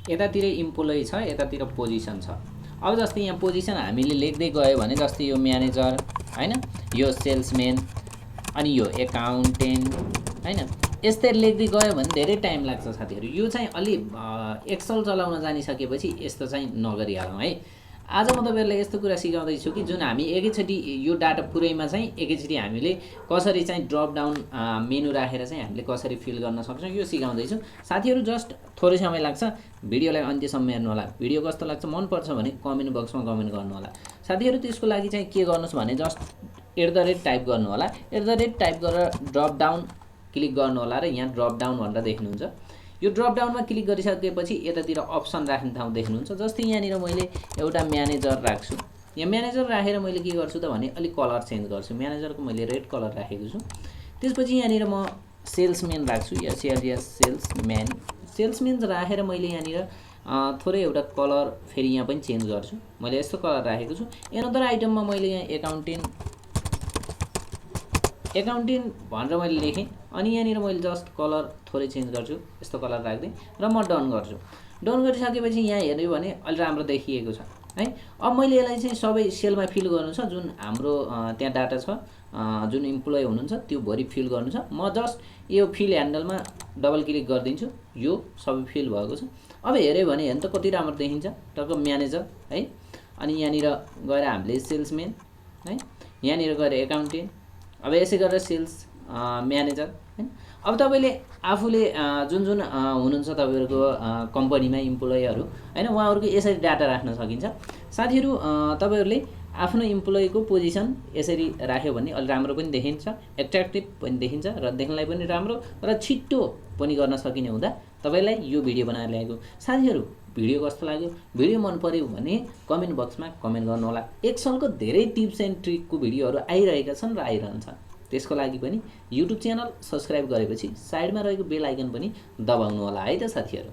यतातिर इम्प्लोइ छ, यतातिर पोजिसन छ। अब जस्तै यहाँ पोजिसन हामीले लेख्दै गयो भने जस्तै यो म्यानेजर हैन, यो सेल्सम्यान अनि यो एकाउन्टेन्ट हैन, यस्तै लेख्दै गयो भने धेरै टाइम लाग्छ साथीहरु। यो चाहिँ अलि एक्सेल चलाउन जानिसकेपछि यस्तो चाहिँ नगरिहालौँ है। आज म तपाईहरुलाई यस्तो कुरा सिकाउँदै छु कि जुन हामी एकैचोटी यो डाटा पुरैमा चाहिँ एकैचोटी हामीले कसरी चाहिँ ड्रप डाउन मेनु राखेर चाहिँ हामीले कसरी फिल गर्न सक्छौं यो सिकाउँदै छु। साथीहरु जस्ट थोरै समय लाग्छ, भिडियोलाई अन्त्यसम्म हेर्नु होला। भिडियो कस्तो लाग्छ मन पर्छ भने कमेन्ट बक्समा कमेन्ट गर्नु होला। साथीहरु त्यसको लागि चाहिँ के गर्नुस् भने जस्ट @ टाइप गर्नु होला। @ टाइप गरेर ड्रप डाउन क्लिक गर्नु होला र यहाँ ड्रप डाउन भनेर देख्नुहुन्छ। यो ड्रप डाउनमा क्लिक गरिसकेपछि यतातिर अप्सन राख्ने ठाउँ देख्नुहुन्छ। जस्तै यहाँनिर मैले एउटा म्यानेजर राख्छु। यहाँ म्यानेजर राखेर मैले के गर्छु त भने अलि कलर चेन्ज गर्छु। म्यानेजरको मैले रेड कलर राखेको छु। त्यसपछि यहाँनिर म सेल्सम्यान राख्छु। सेल्सम्यान राखेर मैले यहाँनिर थोरै एउटा कलर फेरि यहाँ पनि चेन्ज गर्छु। मैले यस्तो कलर राखेको छु। एनदर आइटममा मैले यहाँ एकाउन्टेन्ट भनेर मैले लेखेँ। अनि यहाँनिर मैले जस्ट कलर थोरै चेन्ज गर्छु, यस्तो कलर राख्दै र म डन गर्छु। डन गरिसकेपछि यहाँ हेर्यो भने अलि राम्रो देखिएको छ है। अब मैले यसलाई चाहिँ सबै सेलमा फिल गर्नु छ, जुन हाम्रो त्यहाँ डाटा छ, जुन इम्प्लोइ हुनुहुन्छ त्यो भरि फिल गर्नु छ। म जस्ट यो फिल ह्यान्डलमा डबल क्लिक गरिदिन्छु, यो सबै फिल भएको छ। अब हेर्यो भने हेर्नु त कति राम्रो देखिन्छ, टक्क म्यानेजर है। अनि यहाँनिर गएर हामीले सेल्सम्यान है, यहाँनिर गएर एकाउन्टेन्ट, अब यसै गरेर सेल्स म्यानेजर हैन। अब तपाईले आफूले जुन हुनुहुन्छ तपाईहरुको कम्पनीमा इम्प्लोइहरु हैन, उहाँहरुको यसरी डाटा राख्न सकिन्छ। साथीहरु तपाईहरुले आफ्नो इम्प्लोइको पोजिसन यसरी राख्यो भने अलि राम्रो पनि देखिन्छ, एट्र्याक्टिभ पनि देखिन्छ र देख्नलाई पनि राम्रो र छिट्टो पनि गर्न सकिने हुँदा तपाईलाई यो भिडियो बनाएर ल्याएको। साथीहरु भिडियो कस्तो लाग्यो, भिडियो मन पर्यो भने कमेन्ट बक्समा कमेन्ट गर्नु होला। एक्सेलको धेरै टिप्स एन्ड ट्रिकको भिडियोहरु आइरहेका छन् र आइरहन्छन्। त्यसको लागि पनि युट्युब च्यानल सब्स्क्राइब गरेपछि साइडमा रहेको बेल आइकन पनि दबाउनु होला है त साथीहरु।